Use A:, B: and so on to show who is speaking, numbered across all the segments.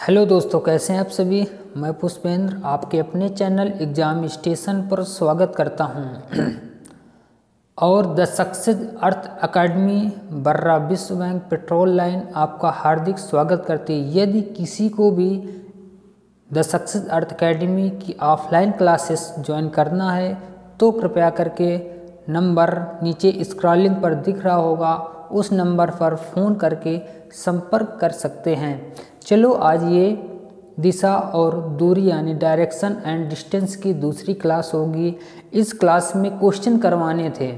A: Hello दोस्तों, कैसे हैं आप सभी। मैं पुष्पेंद्र आपके अपने चैनल एग्जाम स्टेशन पर स्वागत करता हूं। और द सक्सेस अर्थ एकेडमी बर्रा विश्व बैंक पेट्रोल लाइन आपका हार्दिक स्वागत करती है। यदि किसी को भी द सक्सेस अर्थ एकेडमी की ऑफलाइन क्लासेस ज्वाइन करना है तो कृपया करके नंबर नीचे स्क्रॉलिंग पर दिख रहा होगा, उस नंबर पर फ़ोन करके संपर्क कर सकते हैं। चलो आज ये दिशा और दूरी यानी डायरेक्शन एंड डिस्टेंस की दूसरी क्लास होगी। इस क्लास में क्वेश्चन करवाने थे।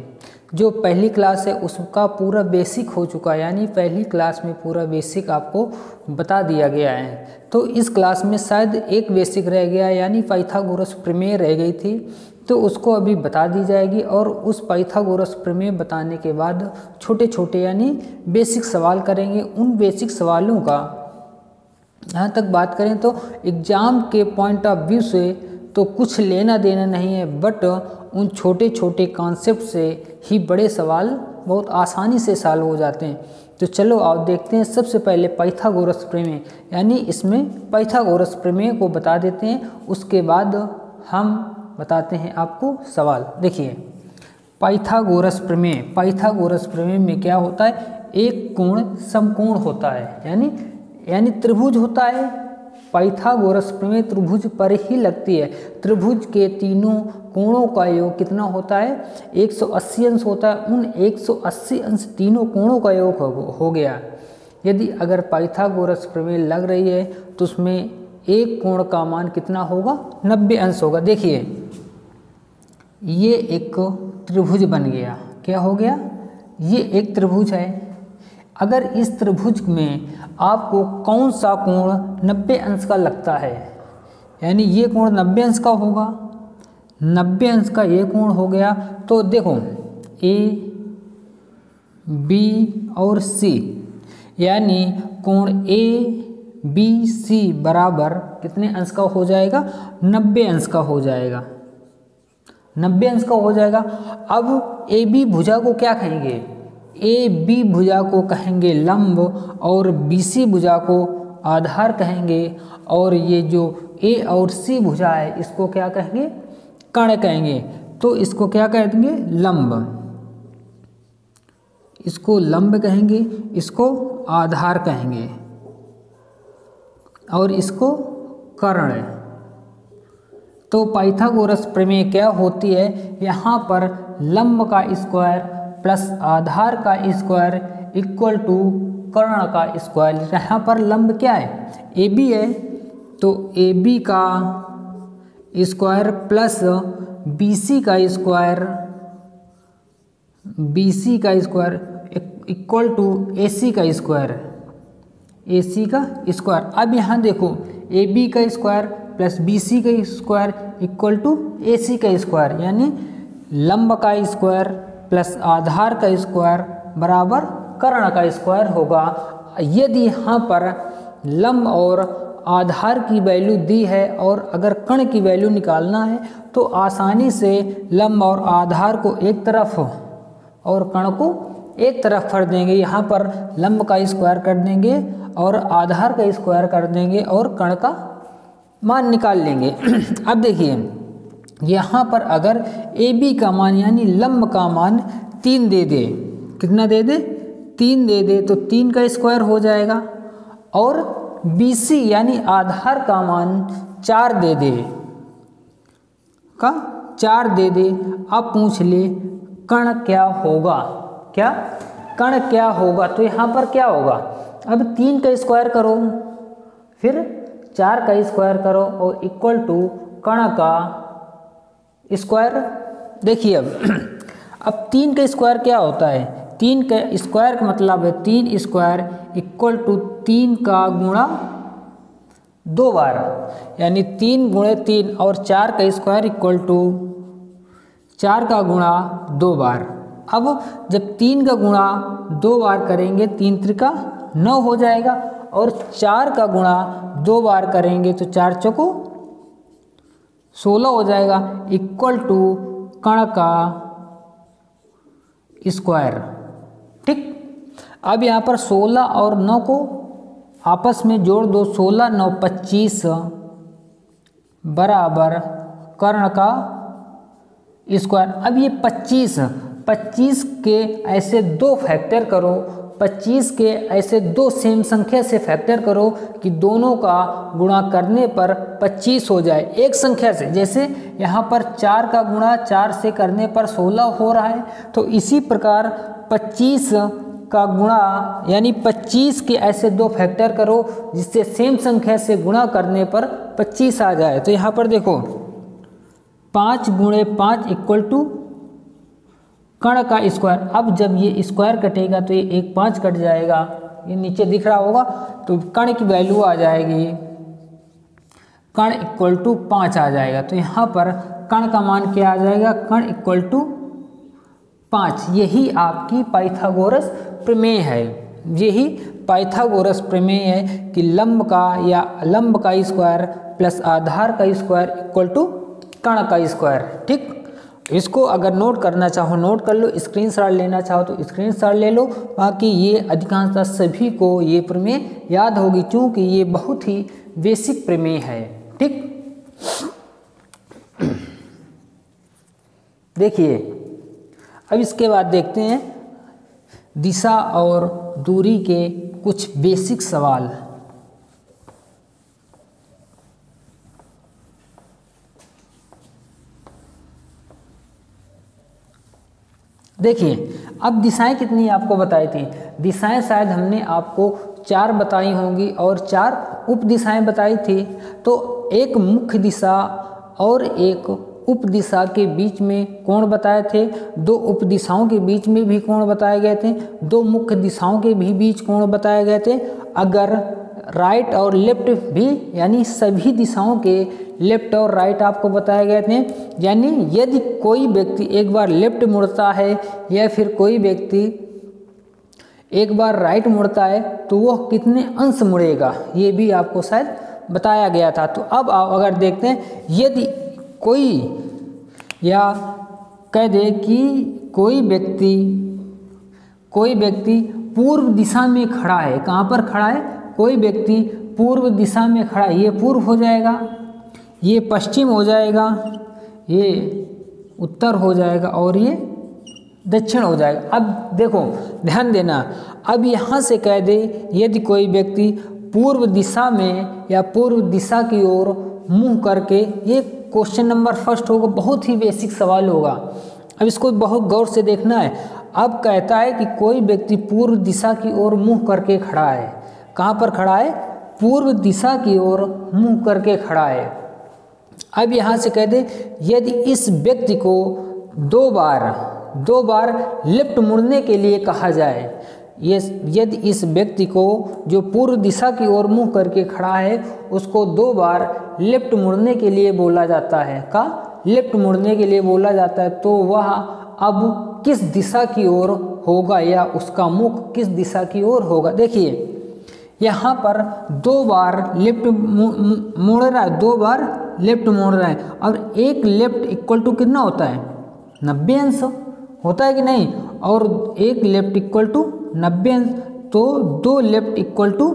A: जो पहली क्लास है उसका पूरा बेसिक हो चुका है, यानी पहली क्लास में पूरा बेसिक आपको बता दिया गया है। तो इस क्लास में शायद एक बेसिक रह गया, यानी पाइथागोरस प्रमेय रह गई थी, तो उसको अभी बता दी जाएगी। और उस पाइथागोरस प्रमेय बताने के बाद छोटे छोटे यानी बेसिक सवाल करेंगे। उन बेसिक सवालों का यहाँ तक बात करें तो एग्ज़ाम के पॉइंट ऑफ व्यू से तो कुछ लेना देना नहीं है, बट उन छोटे छोटे कॉन्सेप्ट से ही बड़े सवाल बहुत आसानी से सॉल्व हो जाते हैं। तो चलो आप देखते हैं। सबसे पहले पाइथागोरस प्रमेय, यानी इसमें पाइथागोरस प्रमेय को बता देते हैं, उसके बाद हम बताते हैं आपको सवाल। देखिए पाइथागोरस प्रमेय में क्या होता है, एक कोण समकोण होता है, यानी त्रिभुज होता है। पाइथागोरस प्रमेय त्रिभुज पर ही लगती है। त्रिभुज के तीनों कोणों का योग कितना होता है, 180 अंश होता है। उन 180 अंश तीनों कोणों का योग हो गया। यदि अगर पाइथागोरस प्रमेय लग रही है तो उसमें एक कोण का मान कितना होगा, 90 अंश होगा। देखिए ये एक त्रिभुज बन गया। क्या हो गया, ये एक त्रिभुज है। अगर इस त्रिभुज में आपको कौन सा कोण 90 अंश का लगता है, यानी ये कोण 90 अंश का होगा, 90 अंश का ये कोण हो गया। तो देखो ए बी और सी, यानी कोण ए बी सी बराबर कितने अंश का हो जाएगा, 90 अंश का हो जाएगा। 90 अंश का हो जाएगा। अब ए बी भुजा को क्या कहेंगे, ए बी भुजा को कहेंगे लंब और बी सी भुजा को आधार कहेंगे। और ये जो ए और सी भुजा है इसको क्या कहेंगे, कर्ण कहेंगे। तो इसको क्या कहेंगे, लंब, इसको लंब कहेंगे, इसको आधार कहेंगे और इसको कर्ण। तो पाइथागोरस प्रमेय क्या होती है, यहाँ पर लंब का स्क्वायर प्लस आधार का स्क्वायर इक्वल टू कर्ण का स्क्वायर। यहाँ पर लंब क्या है, ए बी है, तो ए बी का स्क्वायर प्लस बी सी का स्क्वायर इक्वल टू ए सी का स्क्वायर, अब यहाँ देखो ए बी का स्क्वायर प्लस बी सी का स्क्वायर इक्वल टू ए सी का स्क्वायर, यानी लंब का स्क्वायर प्लस आधार का स्क्वायर बराबर कर्ण का स्क्वायर होगा। यदि यहाँ पर लंब और आधार की वैल्यू दी है और अगर कर्ण की वैल्यू निकालना है तो आसानी से लंब और आधार को एक तरफ और कर्ण को एक तरफ कर देंगे। यहाँ पर लंब का स्क्वायर कर देंगे और आधार का स्क्वायर कर देंगे और कर्ण का मान निकाल लेंगे। अब देखिए यहाँ पर अगर ए बी का मान यानी लंब का मान 3 दे दे, कितना दे दे, 3 दे दे, तो 3 का स्क्वायर हो जाएगा। और बी सी यानी आधार का मान 4 दे दे, अब पूछ ले कर्ण क्या होगा, कर्ण क्या होगा। तो यहाँ पर क्या होगा, अब 3 का स्क्वायर करो, फिर 4 का स्क्वायर करो और इक्वल टू कर्ण का स्क्वायर। देखिए अब 3 का स्क्वायर क्या होता है, 3 का स्क्वायर का मतलब है 3 स्क्वायर इक्वल टू 3 का गुणा 2 बार, यानी 3 गुणे 3 और 4 का स्क्वायर इक्वल टू 4 का गुणा 2 बार। अब जब 3 का गुणा 2 बार करेंगे 3 त्रिका 9 हो जाएगा और 4 का गुणा 2 बार करेंगे तो 4 चौको 16 हो जाएगा इक्वल टू कर्ण का स्क्वायर। ठीक, अब यहाँ पर 16 और 9 को आपस में जोड़ दो, 16 9 25 बराबर कर्ण का स्क्वायर। अब ये 25 के ऐसे दो फैक्टर करो, 25 के ऐसे दो सेम संख्या से फैक्टर करो कि दोनों का गुणा करने पर 25 हो जाए एक संख्या से। जैसे यहाँ पर 4 का गुणा 4 से करने पर 16 हो रहा है, तो इसी प्रकार 25 का गुणा यानी 25 के ऐसे दो फैक्टर करो जिससे सेम संख्या से गुणा करने पर 25 आ जाए। तो यहाँ पर देखो 5 × 5 = कर्ण का स्क्वायर। अब जब ये स्क्वायर कटेगा तो ये 1 5 कट जाएगा, ये नीचे दिख रहा होगा, तो कर्ण की वैल्यू आ जाएगी, कर्ण = 5 आ जाएगा। तो यहाँ पर कर्ण का मान क्या आ जाएगा, कर्ण = 5। यही आपकी पाइथागोरस प्रमेय है, यही पाइथागोरस प्रमेय है कि लंब का या लंब का स्क्वायर प्लस आधार का स्क्वायर = कर्ण का स्क्वायर। ठीक, इसको अगर नोट करना चाहो नोट कर लो, स्क्रीनशॉट लेना चाहो तो स्क्रीनशॉट ले लो। बाकी ये अधिकांशतः सभी को ये प्रमेय याद होगी क्योंकि ये बहुत ही बेसिक प्रमेय है। ठीक, देखिए अब इसके बाद देखते हैं दिशा और दूरी के कुछ बेसिक सवाल। देखिए अब दिशाएं कितनी आपको बताई थी, दिशाएं शायद हमने आपको 4 बताई होंगी और 4 उप दिशाएं बताई थी। तो एक मुख्य दिशा और एक उप दिशा के बीच में कोण बताए थे, 2 उप दिशाओं के बीच में भी कोण बताए गए थे, 2 मुख्य दिशाओं के भी बीच कोण बताए गए थे। अगर राइट और लेफ्ट भी यानी सभी दिशाओं के लेफ्ट और राइट आपको बताए गए थे। यानी यदि कोई व्यक्ति एक बार लेफ्ट मुड़ता है या फिर कोई व्यक्ति एक बार राइट मुड़ता है तो वह कितने अंश मुड़ेगा, ये भी आपको शायद बताया गया था। तो अब आप अगर देखते हैं, यदि कोई या कह दे कि कोई व्यक्ति पूर्व दिशा में खड़ा है, कहाँ पर खड़ा है, कोई व्यक्ति पूर्व दिशा में खड़ा है, ये पूर्व हो जाएगा, ये पश्चिम हो जाएगा, ये उत्तर हो जाएगा और ये दक्षिण हो जाएगा। अब देखो ध्यान देना, अब यहाँ से कह दे यदि कोई व्यक्ति पूर्व दिशा में या पूर्व दिशा की ओर मुंह करके, ये क्वेश्चन नंबर फर्स्ट होगा, बहुत ही बेसिक सवाल होगा। अब इसको बहुत गौर से देखना है। अब कहता है कि कोई व्यक्ति पूर्व दिशा की ओर मुंह करके खड़ा है, कहाँ पर खड़ा है, पूर्व दिशा की ओर मुंह करके खड़ा है। अब यहाँ से कह दे यदि इस व्यक्ति को दो बार लेफ्ट मुड़ने के लिए कहा जाए, ये यदि इस व्यक्ति को जो पूर्व दिशा की ओर मुंह करके खड़ा है उसको 2 बार लेफ्ट मुड़ने के लिए बोला जाता है, लेफ्ट मुड़ने के लिए बोला जाता है, तो वह अब किस दिशा की ओर होगा या उसका मुख किस दिशा की ओर होगा। देखिए यहाँ पर 2 बार लेफ्ट मुड़ रहा है, 2 बार लेफ्ट मुड़ रहा है और एक लेफ्ट इक्वल टू कितना होता है, 90 अंश होता है कि नहीं, और एक लेफ्ट इक्वल टू 90 अंश, तो 2 लेफ्ट इक्वल टू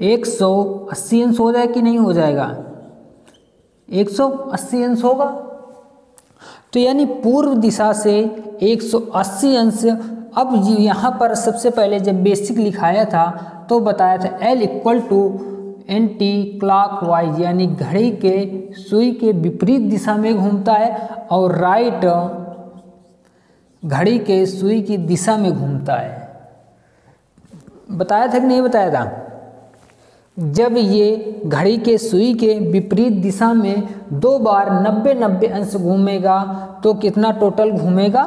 A: 180 अंश हो जाए कि नहीं हो जाएगा, 180 अंश होगा। तो यानी पूर्व दिशा से 180 अंश। अब यहाँ पर सबसे पहले जब बेसिक लिखाया था तो बताया था L = एंटी क्लॉकवाइज, यानी घड़ी के सुई के विपरीत दिशा में घूमता है और राइट घड़ी के सुई की दिशा में घूमता है। बताया था कि नहीं बताया था? जब ये घड़ी के सुई के विपरीत दिशा में 2 बार 90 अंश घूमेगा तो कितना टोटल घूमेगा,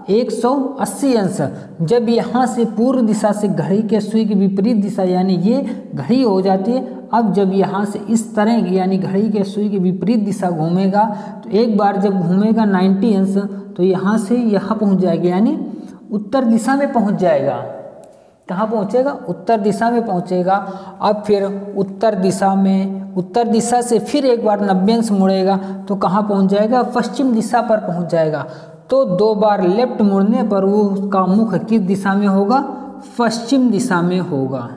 A: 180 अंश। जब यहाँ से पूर्व दिशा से घड़ी के सुई की विपरीत दिशा यानी ये घड़ी हो जाती है। अब जब यहाँ से इस तरह यानी घड़ी के सुई की विपरीत दिशा घूमेगा तो एक बार जब घूमेगा 90 अंश तो यहाँ से यहाँ पहुँच जाएगा, यानी उत्तर दिशा में पहुँच जाएगा। कहाँ पहुँचेगा, उत्तर दिशा में पहुँचेगा। अब फिर उत्तर दिशा से फिर एक बार 90 अंश मुड़ेगा तो कहाँ पहुँच जाएगा, पश्चिम दिशा पर पहुँच जाएगा। तो 2 बार लेफ्ट मुड़ने पर वो उसका मुख किस दिशा में होगा, पश्चिम दिशा में होगा।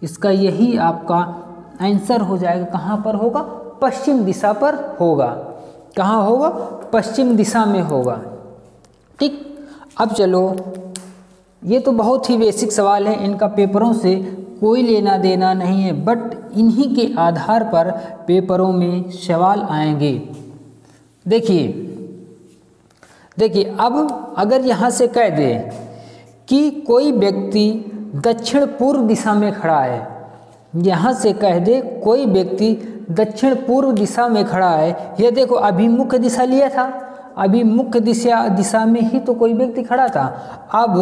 A: इसका यही आपका आंसर हो जाएगा। कहाँ पर होगा? पश्चिम दिशा पर होगा। कहाँ होगा? पश्चिम दिशा में होगा। ठीक, अब चलो, ये तो बहुत ही बेसिक सवाल है, इनका पेपरों से कोई लेना देना नहीं है, बट इन्हीं के आधार पर पेपरों में सवाल आएंगे। देखिए अब अगर यहाँ से कह दे कि कोई व्यक्ति दक्षिण पूर्व दिशा में खड़ा है, यहाँ से कह दे कोई व्यक्ति दक्षिण पूर्व दिशा में खड़ा है, ये देखो अभी मुख्य दिशा लिया था, अभी मुख्य दिशा में ही तो कोई व्यक्ति खड़ा था, अब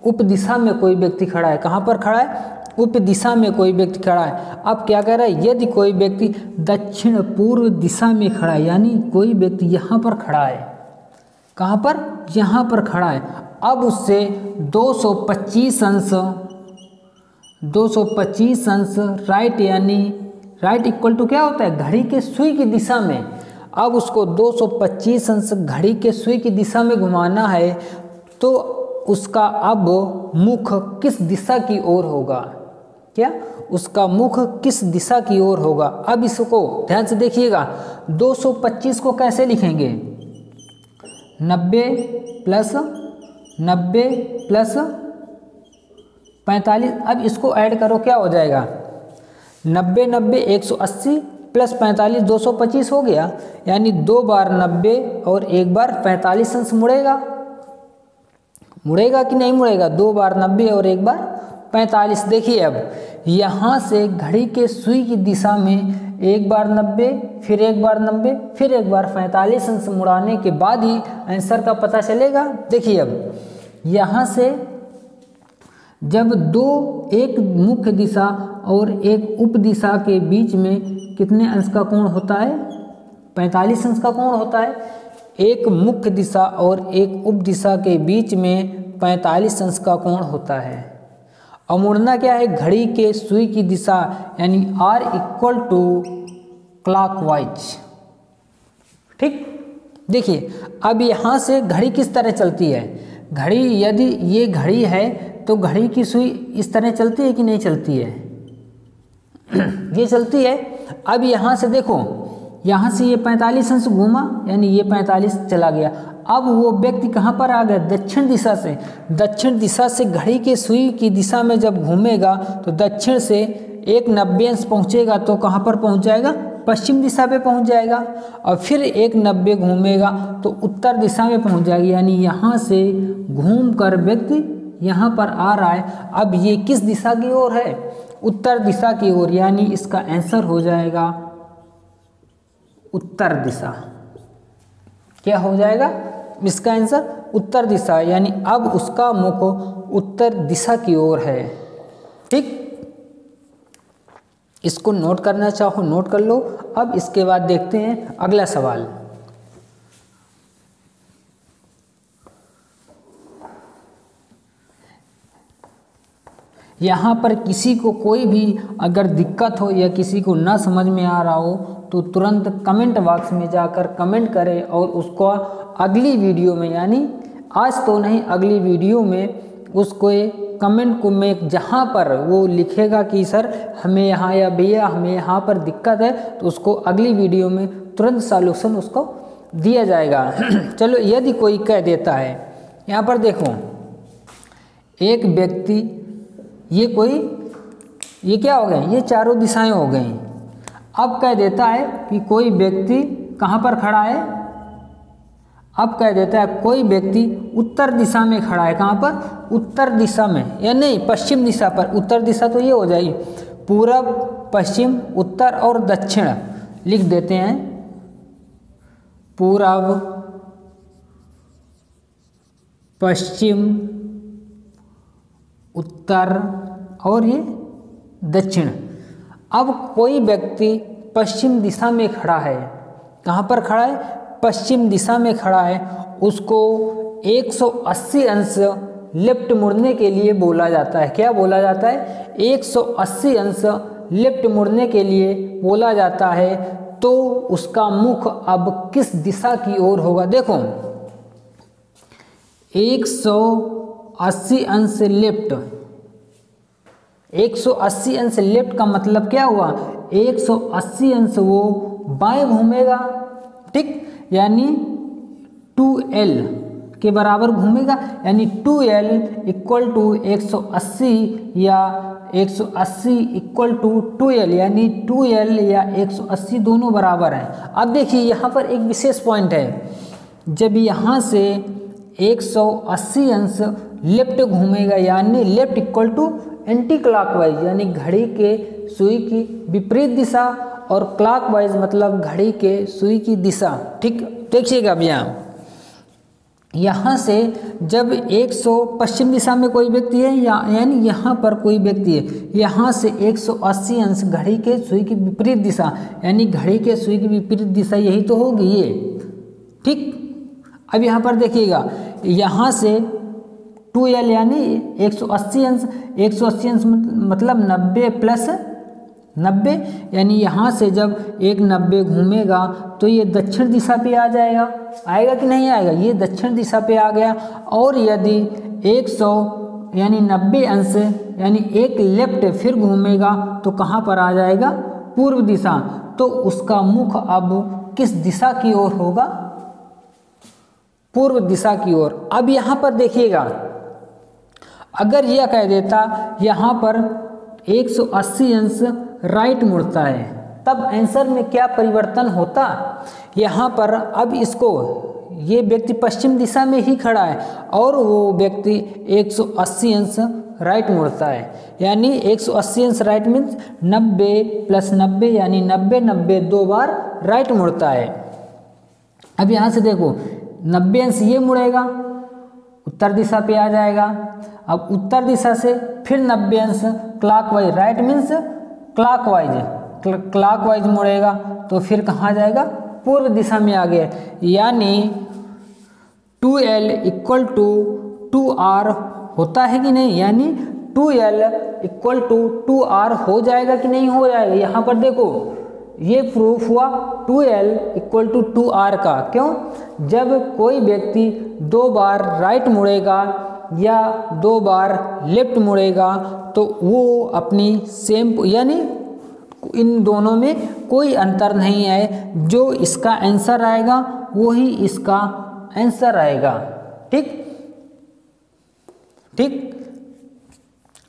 A: उप दिशा में कोई व्यक्ति खड़ा है। कहाँ पर खड़ा है? उप दिशा में कोई व्यक्ति खड़ा है। अब क्या कह रहा है? यदि कोई व्यक्ति दक्षिण पूर्व दिशा में खड़ा है, यानी कोई व्यक्ति यहाँ पर खड़ा है। कहाँ पर? यहाँ पर खड़ा है। अब उससे 225 अंश राइट, यानी राइट इक्वल टू क्या होता है? घड़ी के सुई की दिशा में। अब उसको 225 अंश घड़ी के सुई की दिशा में घुमाना है, तो उसका अब मुख किस दिशा की ओर होगा? क्या? उसका मुख किस दिशा की ओर होगा? अब इसको ध्यान से देखिएगा, 225 को कैसे लिखेंगे? 90 प्लस 45। अब इसको ऐड करो, क्या हो जाएगा? 90 180 प्लस 45 225 हो गया, यानी 2 बार 90 और 1 बार 45 अंश मुड़ेगा कि नहीं मुड़ेगा? 2 बार 90 और 1 बार 45। देखिए अब यहाँ से घड़ी के सुई की दिशा में 1 बार 90, फिर 1 बार 90, फिर 1 बार 45 अंश मुड़ाने के बाद ही आंसर का पता चलेगा। देखिए अब यहाँ से जब एक मुख्य दिशा और एक उप दिशा के बीच में कितने अंश का कोण होता है? 45 अंश का कोण होता है। एक मुख्य दिशा और एक उप दिशा के बीच में 45 अंश का कोण होता है। और मुड़ना क्या है? घड़ी के सुई की दिशा, यानी R इक्वल टू क्लॉकवाइज। ठीक, देखिए अब यहाँ से घड़ी किस तरह चलती है? घड़ी, यदि ये घड़ी है तो घड़ी की सुई इस तरह चलती है कि नहीं चलती है? ये चलती है। अब यहाँ से देखो, यहाँ से ये 45 अंश घूमा, यानी ये 45 चला गया। अब वो व्यक्ति कहाँ पर आ गया? दक्षिण दिशा से। दक्षिण दिशा से घड़ी के सुई की दिशा में जब घूमेगा तो दक्षिण से 190 अंश पहुँचेगा, तो कहाँ पर पहुँच जाएगा? पश्चिम दिशा पे पहुँच जाएगा। और फिर 190 घूमेगा तो उत्तर दिशा में पहुँच जाएगा, यानी यहाँ से घूम कर व्यक्ति यहाँ पर आ रहा है। अब ये किस दिशा की ओर है? उत्तर दिशा की ओर, यानी इसका आंसर हो जाएगा उत्तर दिशा। क्या हो जाएगा इसका आंसर? उत्तर दिशा, यानी अब उसका मुख उत्तर दिशा की ओर है। ठीक, इसको नोट करना चाहो नोट कर लो। अब इसके बाद देखते हैं अगला सवाल। यहाँ पर किसी को कोई भी अगर दिक्कत हो या किसी को ना समझ में आ रहा हो तो तुरंत कमेंट बॉक्स में जाकर कमेंट करें, और उसको अगली वीडियो में, यानी आज तो नहीं अगली वीडियो में उसको कमेंट को में जहाँ पर वो लिखेगा कि सर हमें यहाँ, या भैया हमें यहाँ पर दिक्कत है, तो उसको अगली वीडियो में तुरंत सॉल्यूशन उसको दिया जाएगा। चलो, यदि कोई कह देता है, यहाँ पर देखो एक व्यक्ति, ये क्या हो गए? ये चारों दिशाएं हो गई। अब कह देता है कि कोई व्यक्ति कहाँ पर खड़ा है? अब कह देता है कोई व्यक्ति उत्तर दिशा में खड़ा है। कहाँ पर? उत्तर दिशा में, या नहीं पश्चिम दिशा पर। उत्तर दिशा तो ये हो जाएगी, पूरब, पश्चिम, उत्तर और दक्षिण लिख देते हैं। पूरब, पश्चिम, उत्तर और ये दक्षिण। अब कोई व्यक्ति पश्चिम दिशा में खड़ा है। कहाँ पर खड़ा है? पश्चिम दिशा में खड़ा है। उसको 180 अंश लेफ्ट मुड़ने के लिए बोला जाता है। क्या बोला जाता है? 180 अंश लेफ्ट मुड़ने के लिए बोला जाता है। तो उसका मुख अब किस दिशा की ओर होगा? देखो 180 अंश लेफ्ट, 180 अंश लेफ्ट का मतलब क्या हुआ, 180 अंश वो बाएं घूमेगा, ठीक, यानी 2l के बराबर घूमेगा, यानी 2l इक्वल टू 180 या 180 इक्वल टू 2l, यानी 2l या 180 दोनों बराबर हैं। अब देखिए यहाँ पर एक विशेष पॉइंट है, जब यहाँ से 180 अंश लेफ्ट घूमेगा, यानी left equal to anticlockwise, यानी घड़ी के सुई की विपरीत दिशा, और क्लॉकवाइज मतलब घड़ी के सुई की दिशा, ठीक। देखिएगा अब यहाँ से जब 100 पश्चिम दिशा में कोई व्यक्ति है, यानी यहाँ पर कोई व्यक्ति है, यहाँ से 180 अंश घड़ी के सुई की विपरीत दिशा, यानी घड़ी के सुई की विपरीत दिशा यही तो होगी ये, ठीक। अब यहाँ पर देखिएगा, यहाँ से 2l यानी 180 अंश, 180 अंश मतलब 90 प्लस 90, यानी यहाँ से जब एक 90 घूमेगा तो ये दक्षिण दिशा पे आ जाएगा, आएगा कि नहीं आएगा, ये दक्षिण दिशा पे आ गया। और यदि 100 यानी 90 अंश यानी एक लेफ्ट फिर घूमेगा तो कहाँ पर आ जाएगा, पूर्व दिशा, तो उसका मुख अब किस दिशा की ओर होगा, पूर्व दिशा की ओर। अब यहाँ पर देखिएगा, अगर यह कह देता यहाँ पर 180 अंश राइट मुड़ता है, तब आंसर में क्या परिवर्तन होता, यहाँ पर अब इसको, ये व्यक्ति पश्चिम दिशा में ही खड़ा है और वो व्यक्ति 180 अंश राइट मुड़ता है, यानी 180 अंश राइट मीन्स 90 प्लस 90 यानी 90 90 दो बार राइट मुड़ता है। अब यहाँ से देखो 90 अंश ये मुड़ेगा, उत्तर दिशा पे आ जाएगा। अब उत्तर दिशा से फिर 90 अंश क्लॉकवाइज, राइट मीन्स क्लॉकवाइज मुड़ेगा, तो फिर कहाँ जाएगा, पूर्व दिशा में आ गया, यानी 2l इक्वल टू 2r होता है कि नहीं, यानी 2l इक्वल टू 2r हो जाएगा कि नहीं हो जाएगा। यहाँ पर देखो ये प्रूफ हुआ 2l इक्वल टू 2r का, क्यों, जब कोई व्यक्ति दो बार राइट मुड़ेगा या दो बार लेफ्ट मुड़ेगा तो वो अपनी सेम, यानी इन दोनों में कोई अंतर नहीं है, जो इसका आंसर आएगा वही इसका आंसर आएगा, ठीक ठीक।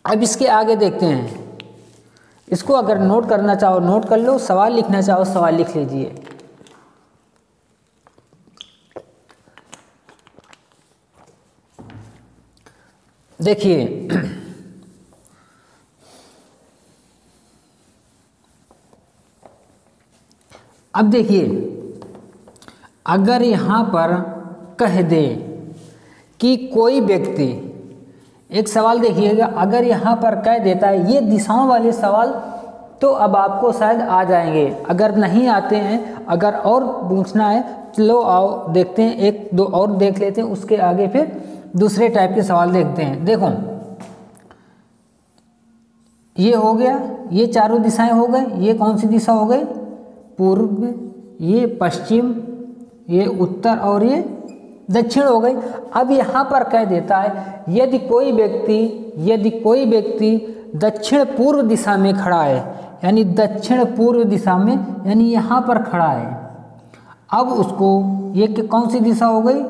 A: अब इसके आगे देखते हैं, इसको अगर नोट करना चाहो नोट कर लो, सवाल लिखना चाहो सवाल लिख लीजिए। देखिए अब देखिए, अगर यहाँ पर कह दे कि कोई व्यक्ति, एक सवाल देखिएगा, अगर यहाँ पर कह देता है ये दिशाओं वाले सवाल तो अब आपको शायद आ जाएंगे, अगर नहीं आते हैं, अगर और पूछना है चलो आओ देखते हैं, एक दो और देख लेते हैं, उसके आगे फिर दूसरे टाइप के सवाल देखते हैं। देखो ये हो गया, ये चारों दिशाएं हो गए, ये कौन सी दिशा हो गई, पूर्व, ये पश्चिम, ये उत्तर और ये दक्षिण हो गई। अब यहाँ पर कह देता है यदि कोई व्यक्ति दक्षिण पूर्व दिशा में खड़ा है, यानी दक्षिण पूर्व दिशा में, यानी यहाँ पर खड़ा है, अब उसको ये कौन सी दिशा हो गई,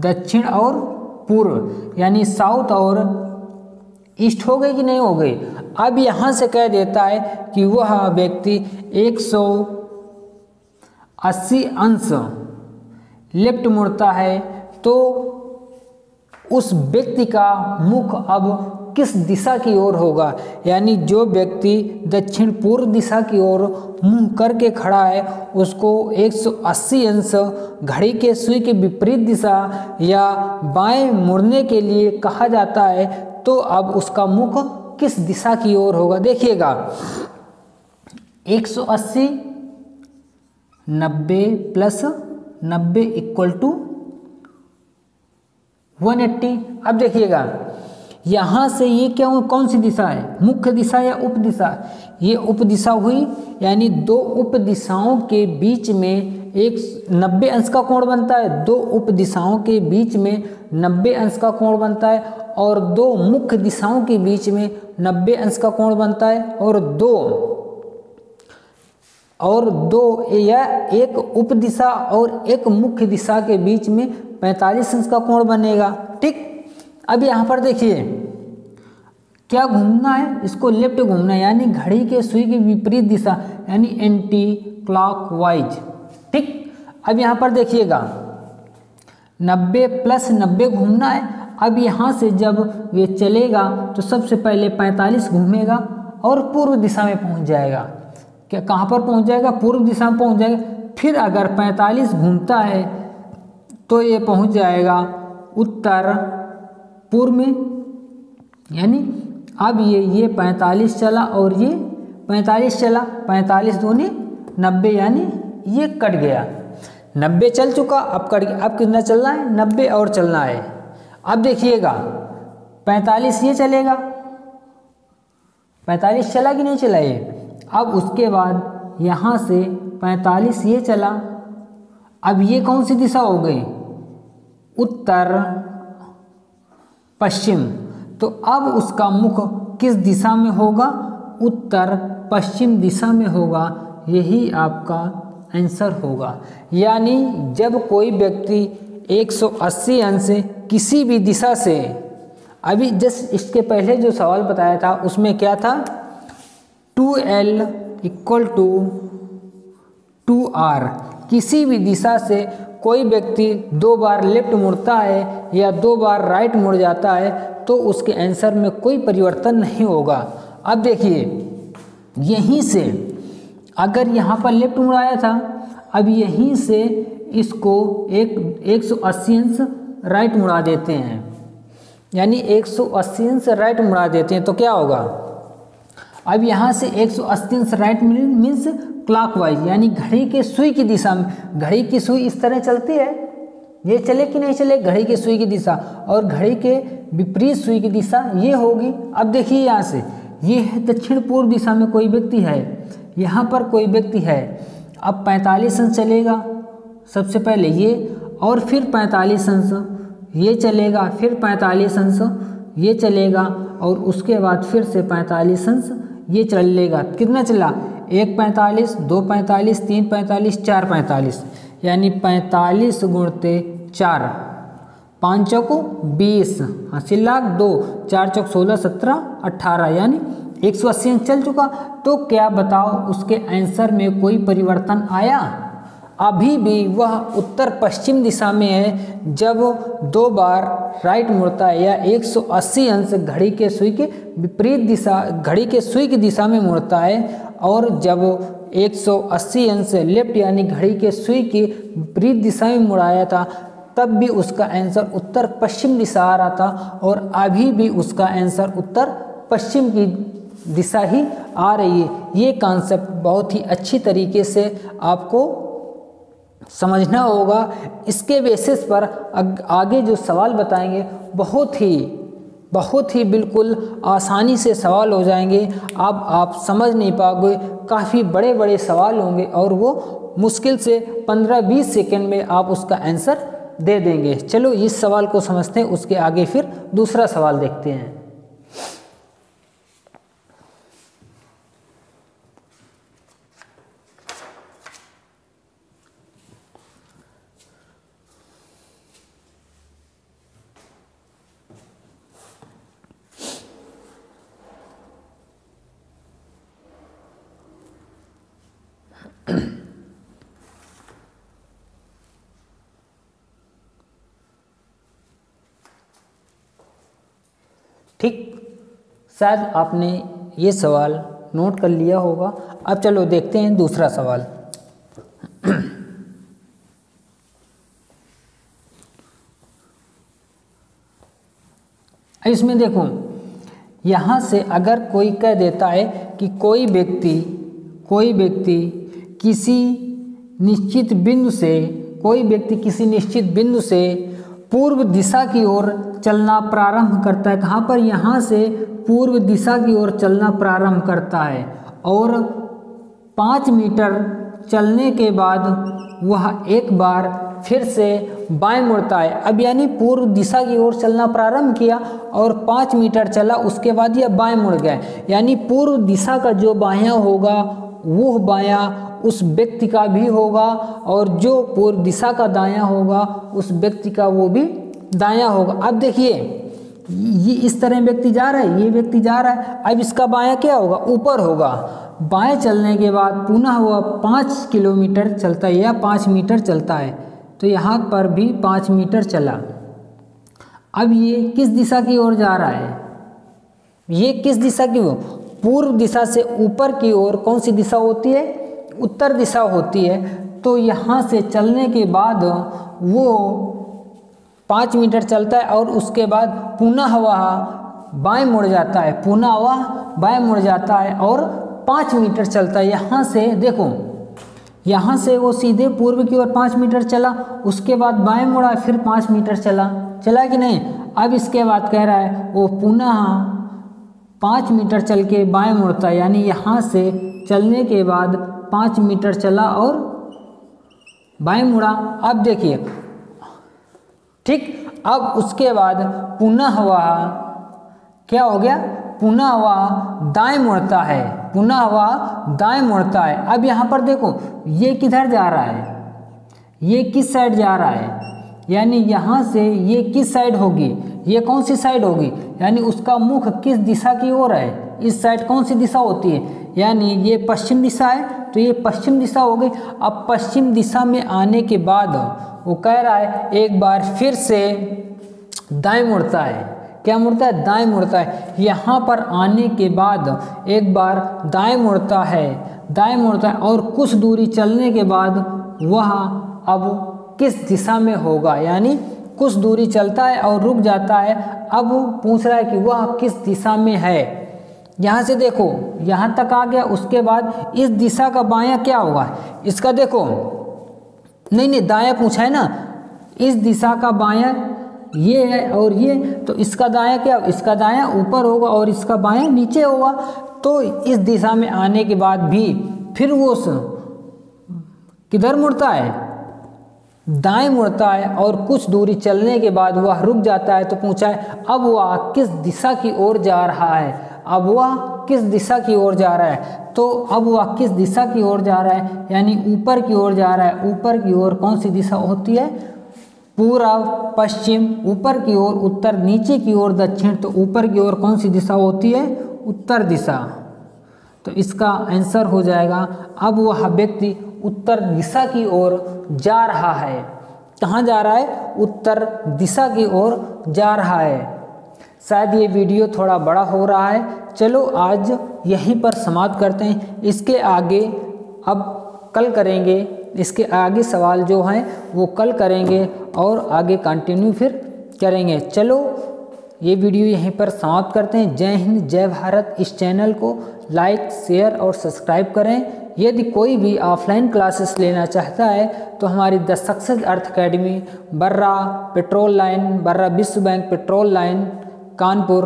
A: दक्षिण और पूर्व, यानी साउथ और ईस्ट हो गई कि नहीं हो गई। अब यहाँ से कह देता है कि वह व्यक्ति 180 अंश लेफ्ट मुड़ता है, तो उस व्यक्ति का मुख अब किस दिशा की ओर होगा, यानी जो व्यक्ति दक्षिण पूर्व दिशा की ओर मुंह करके खड़ा है उसको 180 अंश घड़ी के सुई के विपरीत दिशा या बाएं मुड़ने के लिए कहा जाता है, तो अब उसका मुख किस दिशा की ओर होगा। देखिएगा 180 90 प्लस 90 इक्वल टू 180। अब देखिएगा यहाँ से ये क्या, कौन सी दिशा है, मुख्य दिशा या उप दिशा, ये उप दिशा हुई, यानी दो उप दिशाओं के बीच में एक 90 अंश का कोण बनता है, दो उप दिशाओं के बीच में 90 अंश का कोण बनता है, और दो मुख्य दिशाओं के बीच में 90 अंश का कोण बनता है, और दो या एक उप दिशा और एक मुख्य दिशा के बीच में 45 अंश का कोण बनेगा। ठीक, अब यहाँ पर देखिए क्या घूमना है, इसको लेफ्ट घूमना है, यानी घड़ी के सुई की विपरीत दिशा, यानी एंटी क्लॉकवाइज। ठीक, अब यहाँ पर देखिएगा 90 + 90 घूमना है। अब यहाँ से जब ये चलेगा तो सबसे पहले 45 घूमेगा और पूर्व दिशा में पहुँच जाएगा। क्या कहाँ पर पहुँच जाएगा? पूर्व दिशा में पहुँच जाएगा। फिर अगर 45 घूमता है तो ये पहुँच जाएगा उत्तर पूर्व में, यानी अब ये 45 चला और ये 45 चला, 45 दूनी 90, यानी ये कट गया। 90 चल चुका, अब कट गया। अब कितना चलना है? 90 और चलना है। अब देखिएगा 45 ये चलेगा, 45 चला कि नहीं चला ये। अब उसके बाद यहाँ से 45 ये चला, अब ये कौन सी दिशा हो गई? उत्तर पश्चिम। तो अब उसका मुख किस दिशा में होगा? उत्तर पश्चिम दिशा में होगा। यही आपका आंसर होगा। यानी जब कोई व्यक्ति 180 अंश से किसी भी दिशा से, अभी जस्ट इसके पहले जो सवाल बताया था उसमें क्या था? 2L = 2R। किसी भी दिशा से कोई व्यक्ति 2 बार लेफ्ट मुड़ता है या 2 बार राइट मुड़ जाता है तो उसके आंसर में कोई परिवर्तन नहीं होगा। अब देखिए यहीं से अगर यहाँ पर लेफ्ट मुड़ाया था, अब यहीं से इसको 180 अंश राइट मुड़ा देते हैं, यानी 180 अंश राइट मुड़ा देते हैं तो क्या होगा? अब यहाँ से 180 अंश राइट मीन्स क्लॉकवाइज, यानी घड़ी के सुई की दिशा में। घड़ी की सुई इस तरह चलती है, ये चले कि नहीं चले घड़ी के सुई की दिशा, और घड़ी के विपरीत सुई की दिशा ये होगी। अब देखिए यहाँ से ये है दक्षिण पूर्व दिशा में कोई व्यक्ति है, यहाँ पर कोई व्यक्ति है। अब 45 अंश चलेगा सबसे पहले ये, और फिर 45 अंश ये चलेगा, फिर 45 अंश ये चलेगा, और उसके बाद फिर से 45 अंश ये चलेगा। कितना चला? 1 45, 2 45, 3 45, 4 45, यानी 45 × 4, 5 चौको 20, हासिल लाख 2, 4 चौक 16, 17, 18, यानी 180 अंश चल चुका। तो क्या बताओ उसके आंसर में कोई परिवर्तन आया? अभी भी वह उत्तर पश्चिम दिशा में है। जब 2 बार राइट मुड़ता है या 180 अंश घड़ी के सुई के विपरीत दिशा, घड़ी के सुई की दिशा में मुड़ता है, और जब 180 अंश लेफ्ट यानी घड़ी के सुई की विपरीत दिशा में मुड़ाया था तब भी उसका आंसर उत्तर पश्चिम दिशा आ रहा था, और अभी भी उसका आंसर उत्तर पश्चिम की दिशा ही आ रही है। ये कॉन्सेप्ट बहुत ही अच्छी तरीके से आपको समझना होगा। इसके बेसिस पर आगे जो सवाल बताएंगे बहुत ही बिल्कुल आसानी से सवाल हो जाएंगे। अब आप समझ नहीं पाओगे, काफ़ी बड़े बड़े सवाल होंगे और वो मुश्किल से 15-20 सेकंड में आप उसका आंसर दे देंगे। चलो इस सवाल को समझते हैं, उसके आगे फिर दूसरा सवाल देखते हैं। ठीक, शायद आपने ये सवाल नोट कर लिया होगा। अब चलो देखते हैं दूसरा सवाल। इसमें देखो, यहाँ से अगर कोई कह देता है कि कोई व्यक्ति किसी निश्चित बिंदु से पूर्व दिशा की ओर चलना प्रारंभ करता है। कहाँ पर? यहाँ से पूर्व दिशा की ओर चलना प्रारंभ करता है और 5 मीटर चलने के बाद वह एक बार फिर से बाएं मुड़ता है। अब यानी पूर्व दिशा की ओर चलना प्रारंभ किया और 5 मीटर चला, उसके बाद यह बाएं मुड़ गया। यानी पूर्व दिशा का जो बायां होगा वो बायां उस व्यक्ति का भी होगा, और जो पूर्व दिशा का दायां होगा उस व्यक्ति का वो भी दायां होगा। अब देखिए ये इस तरह व्यक्ति जा रहा है, ये व्यक्ति जा रहा है, अब इसका बायां क्या होगा, ऊपर होगा। बाएं चलने के बाद पुनः वह 5 किलोमीटर चलता है या 5 मीटर चलता है, तो यहाँ पर भी 5 मीटर चला। अब ये किस दिशा की ओर जा रहा है, ये किस दिशा की ओर, पूर्व दिशा से ऊपर की ओर कौन सी दिशा होती है, उत्तर दिशा होती है। तो यहाँ से चलने के बाद वो 5 मीटर चलता है और उसके बाद पुनः वह बाएं मुड़ जाता है, पुनः वह बाएं मुड़ जाता है और 5 मीटर चलता है। यहाँ से देखो, यहाँ से वो सीधे पूर्व की ओर 5 मीटर चला, उसके बाद बाएं मुड़ा, फिर 5 मीटर चला कि नहीं। अब इसके बाद कह रहा है वो पुनः 5 मीटर चल के बाएं मुड़ता है, यानी यहाँ से चलने के बाद 5 मीटर चला और बाएं मुड़ा। अब देखिए ठीक, अब उसके बाद पुनः वह क्या हो गया, पुनः वह दाएं मुड़ता है, पुनः वह दाएं मुड़ता है। अब यहाँ पर देखो ये किधर जा रहा है, ये किस साइड जा रहा है, यानी यहाँ से ये किस साइड होगी, ये कौन सी साइड होगी, यानी उसका मुख किस दिशा की ओर है, इस साइड कौन सी दिशा होती है, यानी ये पश्चिम दिशा है, तो ये पश्चिम दिशा हो गई। अब पश्चिम दिशा में आने के बाद वो कह रहा है एक बार फिर से दाएं मुड़ता है, क्या मुड़ता है, दाएं मुड़ता है। यहाँ पर आने के बाद एक बार दाएं मुड़ता है, दाएं मुड़ता है और कुछ दूरी चलने के बाद वह अब किस दिशा में होगा, यानी कुछ दूरी चलता है और रुक जाता है। अब पूछ रहा है कि वह किस दिशा में है। यहाँ से देखो यहाँ तक आ गया, उसके बाद इस दिशा का बायां क्या होगा, इसका देखो, नहीं दायां पूछा है ना, इस दिशा का बायां ये है और ये, तो इसका दायां क्या, इसका दायां ऊपर होगा और इसका बायां नीचे होगा। तो इस दिशा में आने के बाद भी फिर वो किधर मुड़ता है, दाएं मुड़ता है और कुछ दूरी चलने के बाद वह रुक जाता है। तो पूछा है अब वह किस दिशा की ओर जा रहा है, अब वह किस दिशा की ओर जा रहा है, तो अब वह किस दिशा की ओर जा रहा है, यानी ऊपर की ओर जा रहा है। ऊपर की ओर कौन सी दिशा होती है, पूर्व पश्चिम, ऊपर की ओर उत्तर, नीचे की ओर दक्षिण, तो ऊपर की ओर कौन सी दिशा होती है, उत्तर दिशा। तो इसका आंसर हो जाएगा अब वह व्यक्ति उत्तर दिशा की ओर जा रहा है। कहाँ जा रहा है, उत्तर दिशा की ओर जा रहा है। शायद ये वीडियो थोड़ा बड़ा हो रहा है, चलो आज यहीं पर समाप्त करते हैं। इसके आगे अब कल करेंगे, इसके आगे सवाल जो हैं वो कल करेंगे और आगे कंटिन्यू फिर करेंगे। चलो ये वीडियो यहीं पर समाप्त करते हैं। जय हिंद, जय भारत। इस चैनल को लाइक, शेयर और सब्सक्राइब करें। यदि कोई भी ऑफलाइन क्लासेस लेना चाहता है तो हमारी the success earth academy Barra petrol line, Barra विश्व बैंक पेट्रोल लाइन कानपुर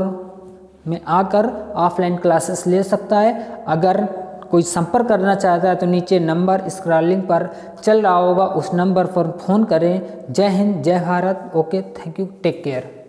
A: में आकर ऑफलाइन क्लासेस ले सकता है। अगर कोई संपर्क करना चाहता है तो नीचे नंबर स्क्रॉलिंग पर चल रहा होगा, उस नंबर पर फ़ोन करें। जय हिंद, जय Bharat. Okay, thank you, take care.